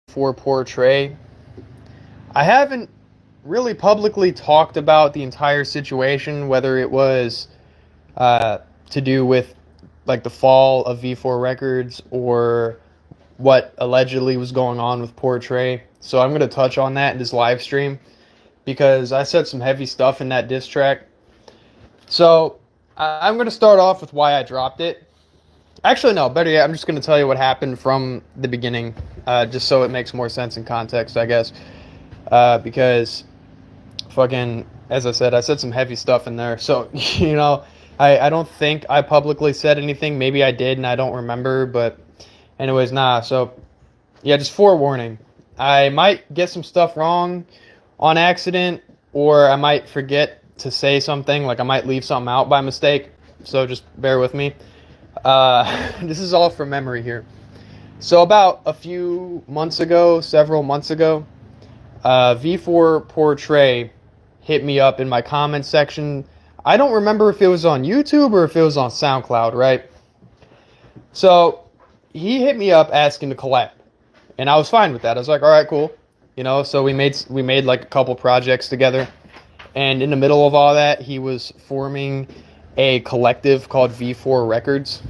for Poortray. I haven't really publicly talked about the entire situation, whether it was to do with like the fall of V4 Records or what allegedly was going on with Poortray. So I'm going to touch on that in this live stream because I said some heavy stuff in that diss track. So I'm going to start off with why I dropped it. Actually, no, better yet, I'm just going to tell you what happened from the beginning, just so it makes more sense in context, I guess. Because, fucking, as I said some heavy stuff in there. So, I don't think I publicly said anything. Maybe I did and I don't remember, but anyways, nah. So, yeah, just forewarning. I might get some stuff wrong on accident, or I might forget to say something, like I might leave something out by mistake. So just bear with me. This is all from memory here. So about several months ago, V4 Poortray hit me up in my comment section. I don't remember if it was on YouTube or if it was on SoundCloud, right? So he hit me up asking to collab, and I was fine with that. I was like, all right, cool. So we made like a couple projects together, and in the middle of all that, he was forming a collective called VFOR Records,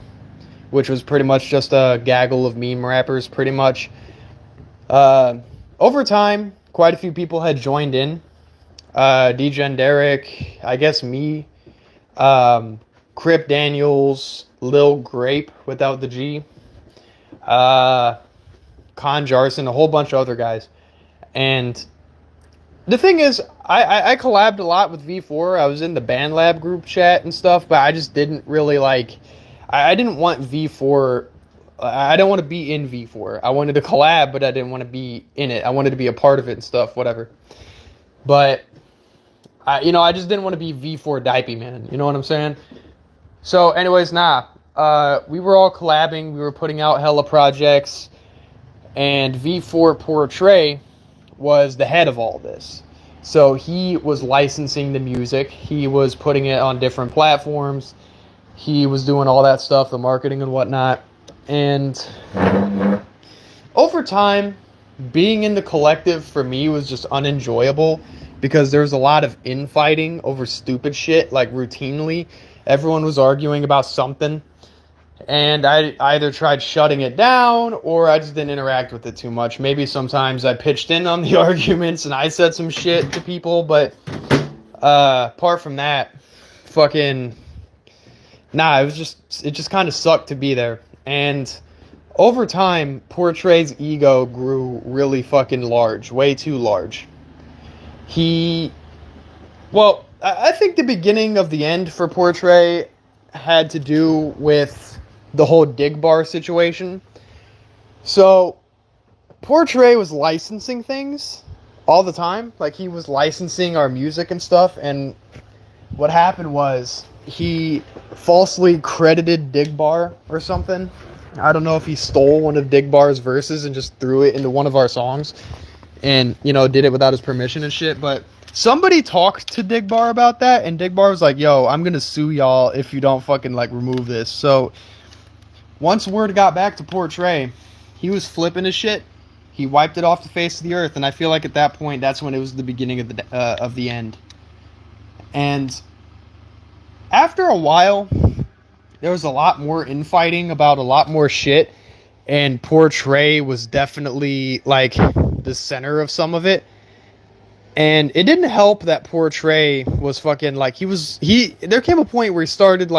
which was pretty much just a gaggle of meme rappers, pretty much. Over time, quite a few people had joined in. DJ Derek, I guess me, Crip Daniels, Lil Grape without the G, Con Jarson, a whole bunch of other guys. And the thing is, I collabed a lot with V4. I was in the Band Lab group chat and stuff, but I just didn't really I didn't want V4. I don't want to be in V4. I wanted to collab, but I didn't want to be in it. I wanted to be a part of it and stuff, whatever. But I just didn't want to be V4 Dipeyman. You know what I'm saying? So, anyways, we were all collabing. We were putting out hella projects, and V4 Poortray was the head of all this. So he was licensing the music. He was putting it on different platforms. He was doing all that stuff, the marketing and whatnot. And over time, being in the collective for me was just unenjoyable because there was a lot of infighting over stupid shit, like routinely. Everyone was arguing about something. And I either tried shutting it down or I just didn't interact with it too much. Maybe sometimes I pitched in on the arguments and I said some shit to people, but apart from that, it just kind of sucked to be there. And over time, Poortray's ego grew really fucking large, way too large. I think the beginning of the end for Poortray had to do with the whole dig bar situation. So Poortray was licensing things all the time. Like, he was licensing our music and stuff, and what happened was he falsely credited Dig Bar or something. I don't know if he stole one of Dig Bar's verses and just threw it into one of our songs and, did it without his permission and shit, but somebody talked to Dig Bar about that, and Dig Bar was like, yo, I'm gonna sue y'all if you don't fucking, remove this. So once word got back to Poortray, he was flipping his shit. He wiped it off the face of the earth, and I feel like at that point, that's when it was the beginning of the end. And after a while, there was a lot more infighting about a lot more shit, and Poortray was definitely, the center of some of it. And it didn't help that Poortray was fucking, there came a point where he started,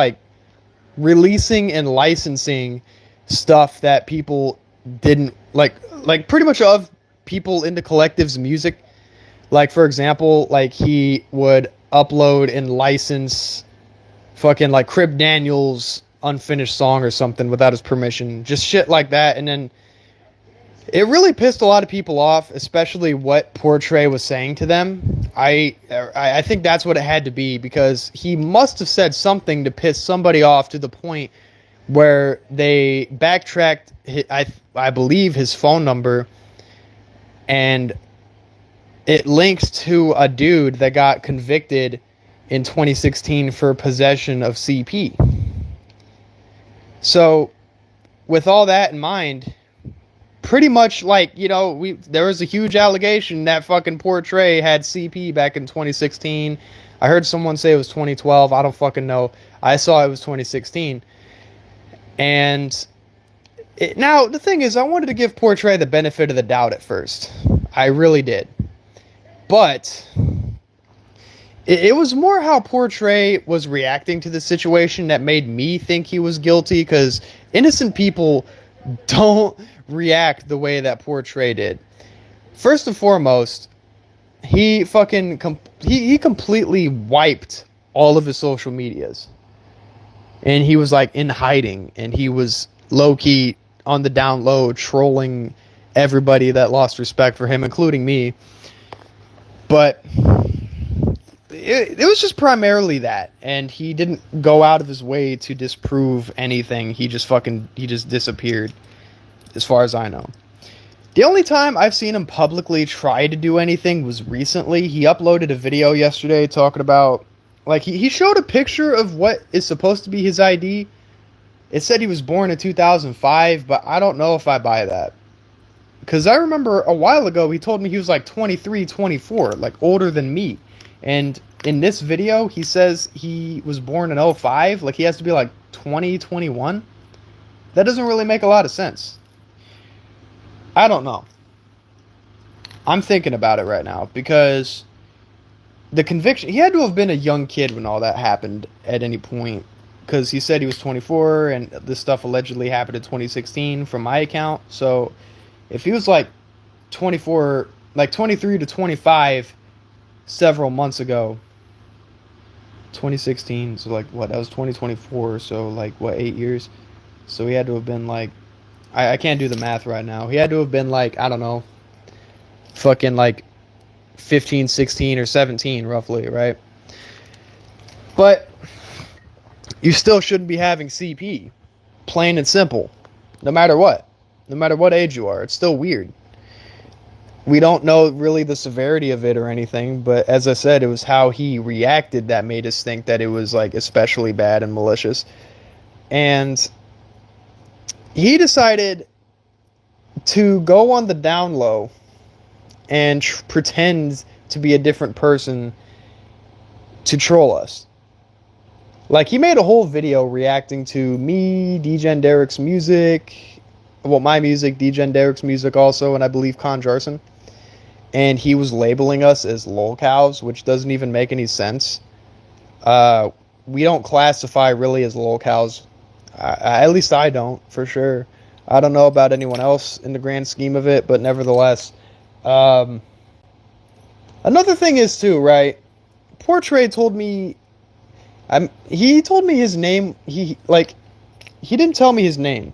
releasing and licensing stuff that people didn't pretty much of people into collectives music. Like, for example, he would upload and license fucking Crip Daniels' unfinished song or something without his permission, just shit like that. And then it really pissed a lot of people off, especially what Poortray was saying to them. I think that's what it had to be, because he must have said something to piss somebody off to the point where they backtracked, I believe, his phone number, and it links to a dude that got convicted in 2016 for possession of CP. So with all that in mind, pretty much like, there was a huge allegation that fucking Poortray had CP back in 2016. I heard someone say it was 2012. I don't fucking know. I saw it was 2016. And now the thing is, I wanted to give Poortray the benefit of the doubt at first. I really did. But it was more how Poortray was reacting to the situation that made me think he was guilty, because innocent people don't react the way that Poortray did. First and foremost, he completely wiped all of his social medias. And he was like in hiding, and he was low-key on the down low trolling everybody that lost respect for him, including me. But it was just primarily that, and he didn't go out of his way to disprove anything. He just disappeared, as far as I know. The only time I've seen him publicly try to do anything was recently. He uploaded a video yesterday talking about, like, he showed a picture of what is supposed to be his ID. It said he was born in 2005, but I don't know if I buy that. Because I remember a while ago he told me he was like 23, 24, like older than me. And in this video, he says he was born in 05, like he has to be like 20, 21. That doesn't really make a lot of sense. I don't know. I'm thinking about it right now, because the conviction, he had to have been a young kid when all that happened at any point, because he said he was 24, and this stuff allegedly happened in 2016 from my account. So if he was like 24, like 23 to 25 several months ago, 2016, so like what, that was 2024, so like what, 8 years? So he had to have been like, I can't do the math right now. He had to have been like, I don't know, fucking like 15, 16, or 17 roughly, right? But you still shouldn't be having CP, plain and simple, no matter what age you are. It's still weird. We don't know really the severity of it or anything, but as I said, it was how he reacted that made us think that it was like especially bad and malicious. And he decided to go on the down low and pretend to be a different person to troll us. Like, he made a whole video reacting to me, DJ Derek's music, well, my music, DJ Derek's music also, and I believe Conjarson. And he was labeling us as lolcows, which doesn't even make any sense. We don't classify really as lolcows. At least I don't, for sure. I don't know about anyone else in the grand scheme of it, but nevertheless. Another thing is, too, right? Poortray told me... he told me his name... He didn't tell me his name.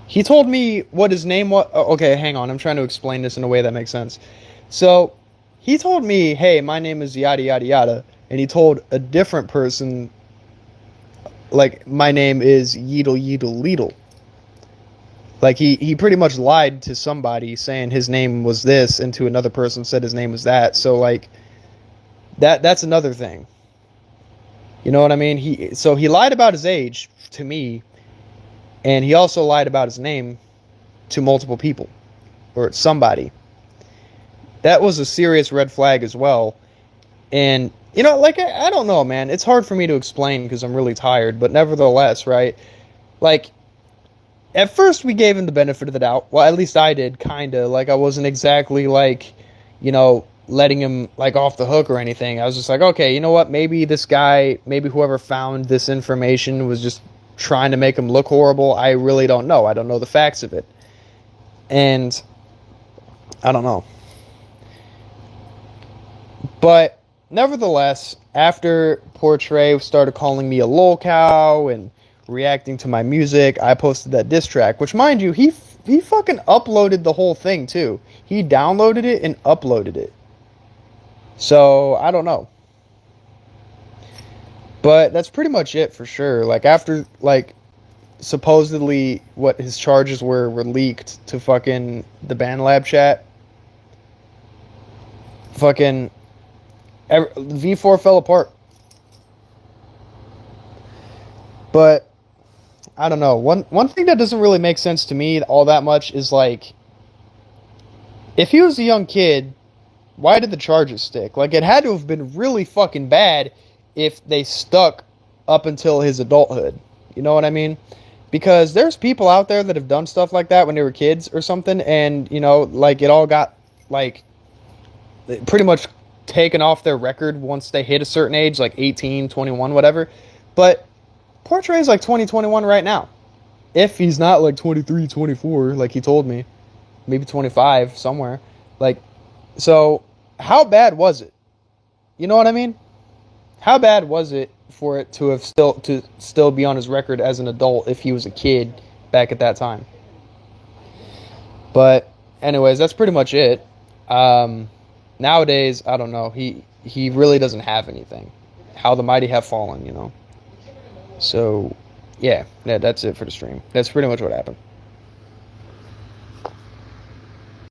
He told me what his name was... Okay, hang on. I'm trying to explain this in a way that makes sense. So, he told me, hey, my name is yada yada yada. And he told a different person, like, my name is Yeedle Yeedle Leedle. Like, he pretty much lied to somebody saying his name was this, and to another person said his name was that. So, like, that's another thing. You know what I mean? He lied about his age to me, and he also lied about his name to multiple people, or somebody. That was a serious red flag as well. And, you know, like, I don't know, man. It's hard for me to explain because I'm really tired, but nevertheless, right? Like, at first we gave him the benefit of the doubt. Well, at least I did, kind of. Like, I wasn't exactly, like, you know, letting him, like, off the hook or anything. I was just like, okay, you know what? Maybe this guy, maybe whoever found this information was just trying to make him look horrible. I really don't know. I don't know the facts of it. And I don't know. But nevertheless, after Poortray started calling me a lolcow and reacting to my music, I posted that diss track, which, mind you, he fucking uploaded the whole thing too. He downloaded it and uploaded it. So, I don't know. But that's pretty much it for sure. Like, after, like, supposedly what his charges were leaked to fucking the BandLab chat, fucking VFOR fell apart. But I don't know. One thing that doesn't really make sense to me all that much is like, if he was a young kid, why did the charges stick? Like, it had to have been really fucking bad if they stuck up until his adulthood. You know what I mean? Because there's people out there that have done stuff like that when they were kids or something, and, you know, like, it all got, like, pretty much taken off their record once they hit a certain age, like 18, 21, whatever. But Poortray is like 20, 21 right now. If he's not like 23, 24, like he told me. Maybe 25, somewhere. Like, so, how bad was it? You know what I mean? How bad was it for it to have still be on his record as an adult if he was a kid back at that time? But anyways, that's pretty much it. Nowadays, I don't know. He really doesn't have anything. How the mighty have fallen, you know. So, yeah, that's it for the stream. That's pretty much what happened.